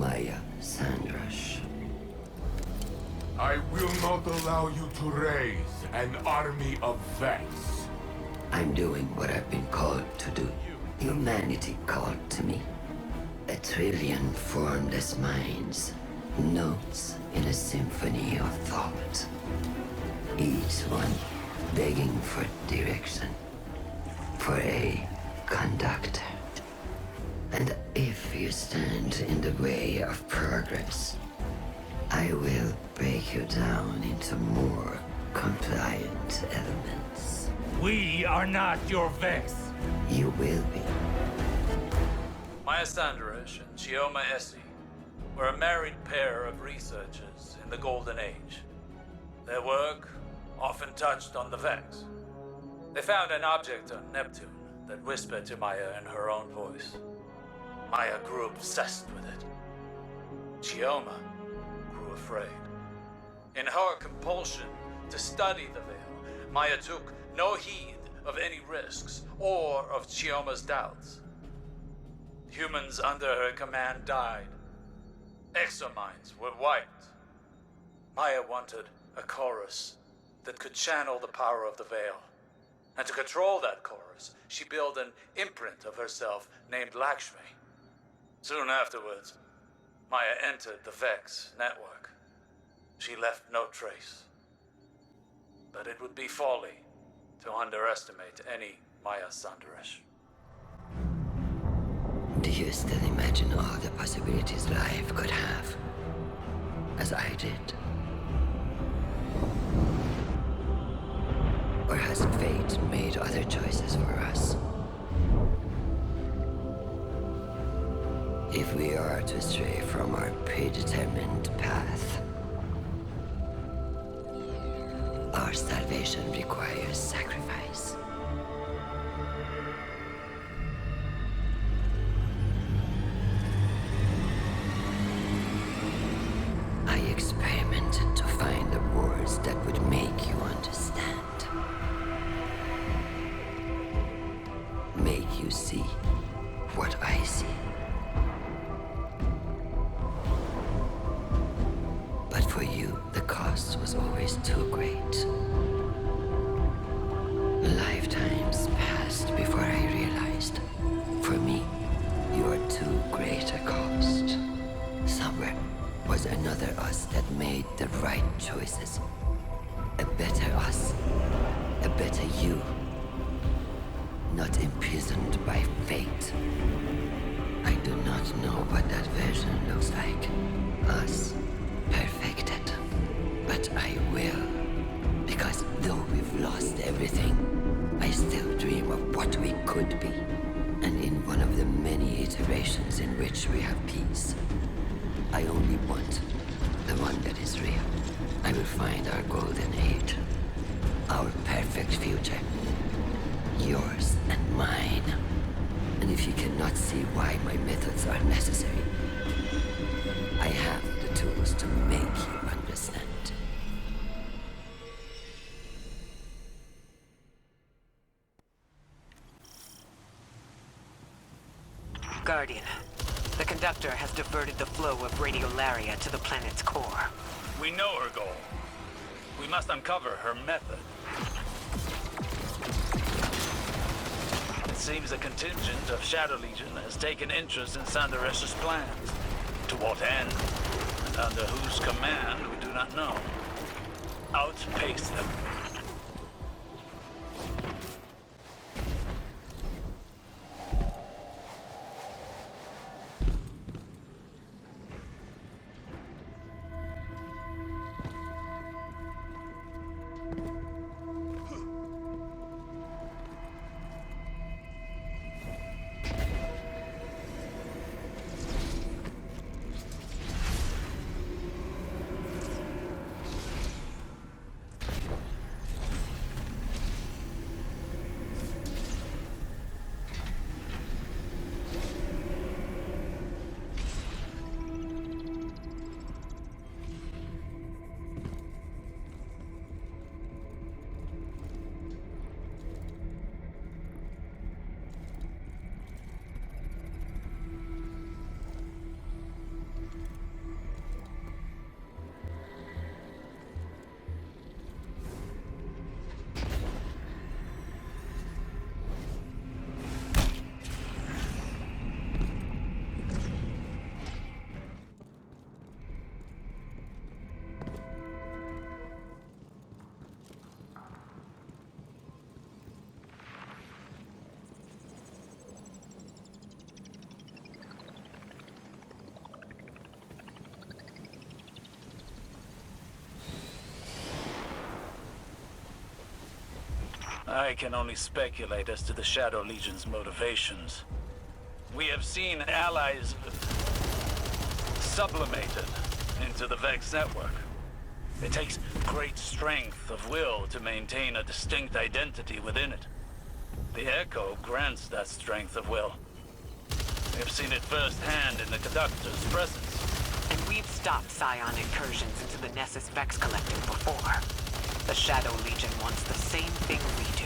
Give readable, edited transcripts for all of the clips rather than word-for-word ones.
Maya Sandrash. I will not allow you to raise an army of Vex. I'm doing what I've been called to do. Humanity called to me. A trillion formless minds, notes in a symphony of thought. Each one begging for direction, for a conductor. And if you stand in the way of progress, I will break you down into more compliant elements. We are not your Vex. You will be. Maya Sandrash and Chioma Essie were a married pair of researchers in the Golden Age. Their work often touched on the Vex. They found an object on Neptune that whispered to Maya in her own voice. Maya grew obsessed with it. Chioma grew afraid. In her compulsion to study the Veil, Maya took no heed of any risks or of Chioma's doubts. Humans under her command died. Exominds were wiped. Maya wanted a chorus that could channel the power of the Veil. And to control that chorus, she built an imprint of herself named Lakshmi. Soon afterwards, Maya entered the Vex network. She left no trace. But it would be folly to underestimate any Maya Sandrash. Do you still imagine all the possibilities life could have? As I did? Or has fate made other choices for us? If we are to stray from our predetermined path, our salvation requires sacrifice. I experimented to find the words that would make you understand. Make you see what I see. But for you, the cost was always too great. Lifetimes passed before I realized, for me, you are too great a cost. Somewhere was another us that made the right choices. A better us, a better you. Not imprisoned by fate. I do not know what that version looks like. Us, perfected. But I will. Because though we've lost everything, I still dream of what we could be. And in one of the many iterations in which we have peace, I only want the one that is real. I will find our golden age. Our perfect future. Yours and mine. And if you cannot see why my methods are necessary, I have the tools to make you understand. Guardian, the conductor has diverted the flow of radiolaria to the planet's core. We know her goal. We must uncover her method. It seems a contingent of Shadow Legion has taken interest in Sandaresh's plans. To what end, and under whose command, we do not know. Outpace them. I can only speculate as to the Shadow Legion's motivations. We have seen allies sublimated into the Vex network. It takes great strength of will to maintain a distinct identity within it. The Echo grants that strength of will. We have seen it firsthand in the Conductor's presence. And we've stopped Scion incursions into the Nessus Vex Collective before. The Shadow Legion wants the same thing we do.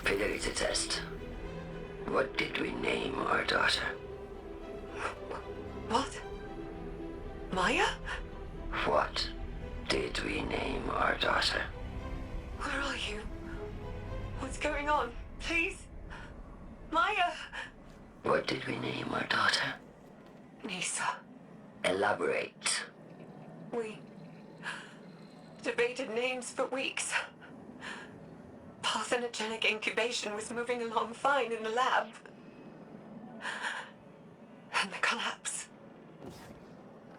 Fidelity test. What did we name our daughter? What? Maya? What did we name our daughter? Where are you? What's going on? Please? Maya! What did we name our daughter? Nisa. Elaborate. We debated names for weeks. Parthenogenic incubation was moving along fine in the lab. And the collapse.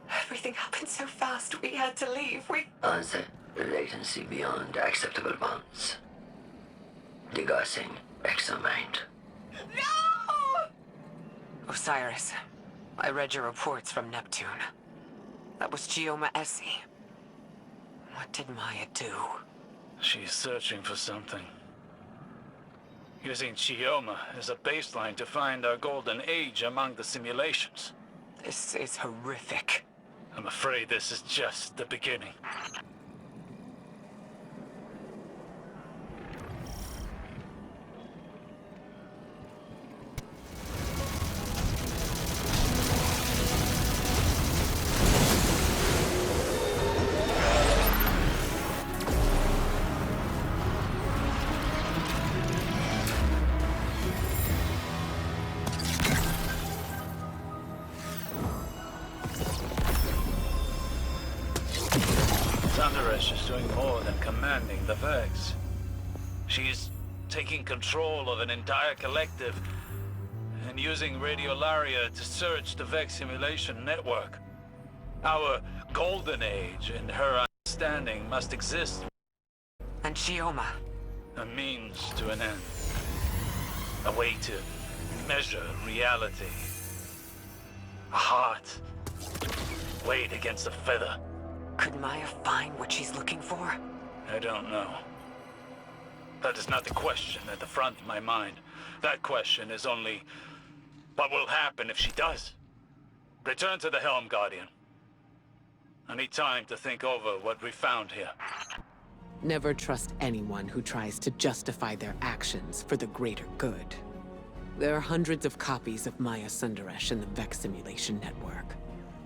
Everything happened so fast, we had to leave. Answer. Latency beyond acceptable bounds. Degassing exomind. No! Osiris, I read your reports from Neptune. That was Chioma Essie. What did Maya do? She's searching for something. Using Chioma as a baseline to find our golden age among the simulations. This is horrific. I'm afraid this is just the beginning. Thunderesh is doing more than commanding the Vex. She's taking control of an entire collective and using Radiolaria to search the Vex simulation network. Our golden age, in her understanding, must exist. And Chioma. A means to an end. A way to measure reality. A heart weighed against a feather. Could Maya find what she's looking for? I don't know. That is not the question at the front of my mind. That question is only, what will happen if she does? Return to the helm, Guardian. I need time to think over what we found here. Never trust anyone who tries to justify their actions for the greater good. There are hundreds of copies of Maya Sundaresh in the Vex simulation network.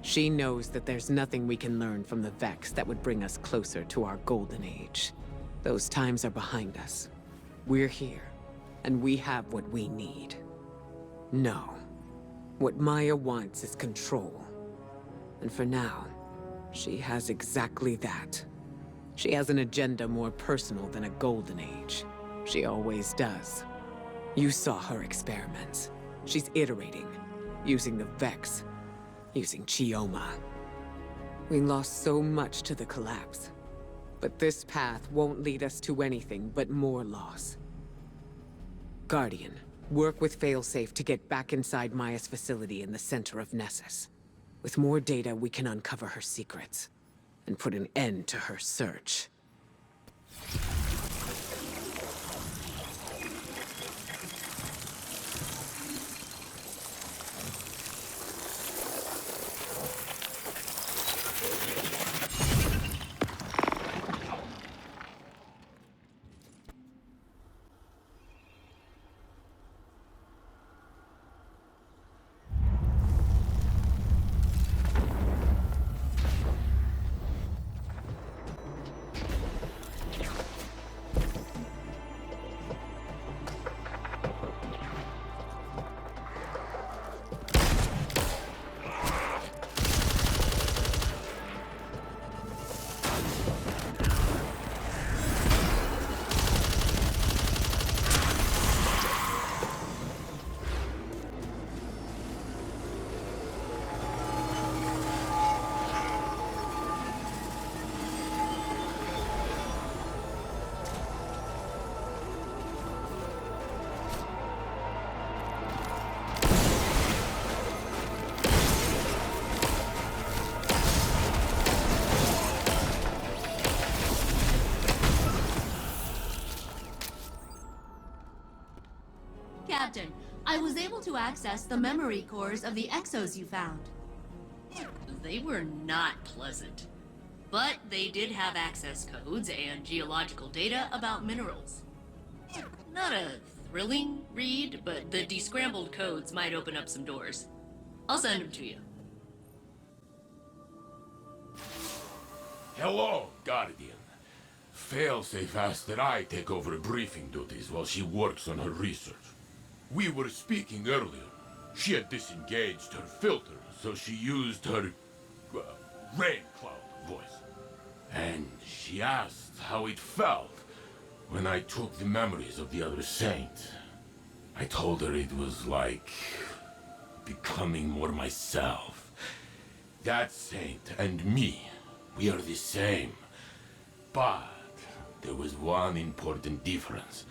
She knows that there's nothing we can learn from the Vex that would bring us closer to our golden age. Those times are behind us. We're here, and we have what we need. No. What Maya wants is control. And for now, she has exactly that. She has an agenda more personal than a golden age. She always does. You saw her experiments. She's iterating, using the Vex, using Chioma. We lost so much to the collapse. But this path won't lead us to anything but more loss. Guardian, work with Failsafe to get back inside Maya's facility in the center of Nessus. With more data, we can uncover her secrets and put an end to her search. Captain, I was able to access the memory cores of the exos you found. They were not pleasant. But they did have access codes and geological data about minerals. Not a thrilling read, but the descrambled codes might open up some doors. I'll send them to you. Hello, Guardian. Failsafe asked that I take over briefing duties while she works on her research. We were speaking earlier. She had disengaged her filter, so she used her rain cloud voice. And she asked how it felt when I took the memories of the other saint. I told her it was like becoming more myself. That saint and me, we are the same. But there was one important difference.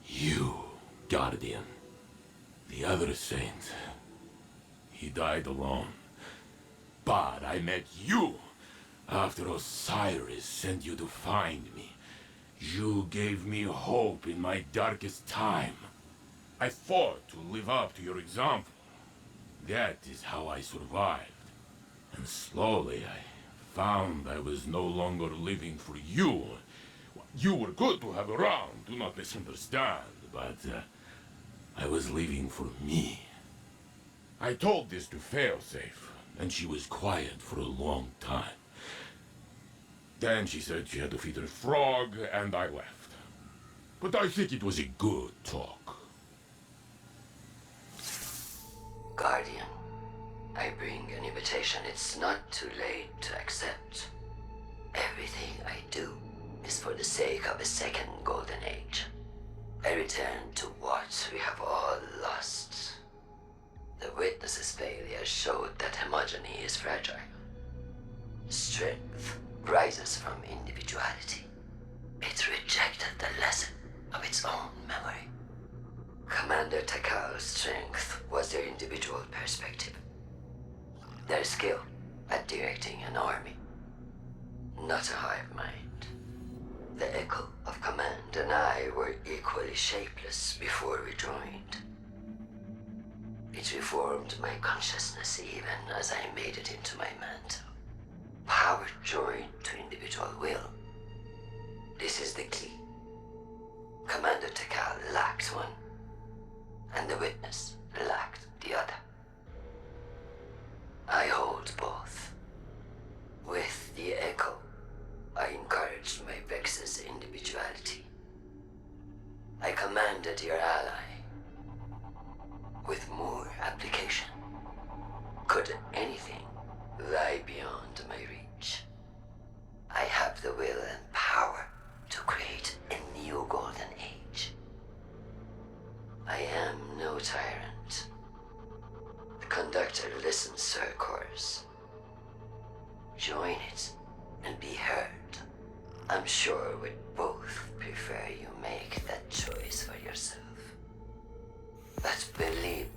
You, Guardian. The other saint, he died alone. But I met you after Osiris sent you to find me. You gave me hope in my darkest time. I fought to live up to your example. That is how I survived. And slowly I found I was no longer living for you. You were good to have around, do not misunderstand, but I was living for me. I told this to Failsafe, and she was quiet for a long time. Then she said she had to feed her frog, and I left. But I think it was a good talk. Guardian, I bring an invitation. It's not too late to accept. Everything I do is for the sake of a second golden age. I return to what we have all lost. The Witness's failure showed that homogeny is fragile. Strength rises from individuality. It rejected the lesson of its own memory. Commander Takal's strength was their individual perspective. Their skill at directing an army. Not a hive mind. The Echo of Command and I were equally shapeless before we joined. It reformed my consciousness even as I made it into my mantle. Power joined to individual will. This is the key. Commander Takal lacked one, and the Witness lacked the other. I hold both. With the Echo, I encouraged my Vex's individuality. I commanded your ally. With more application, could anything lie beyond my reach? I have the will and power to create a new golden age. I am no tyrant. The conductor listens to her chorus. Join it and be heard. I'm sure we'd both prefer you make that choice for yourself. But believe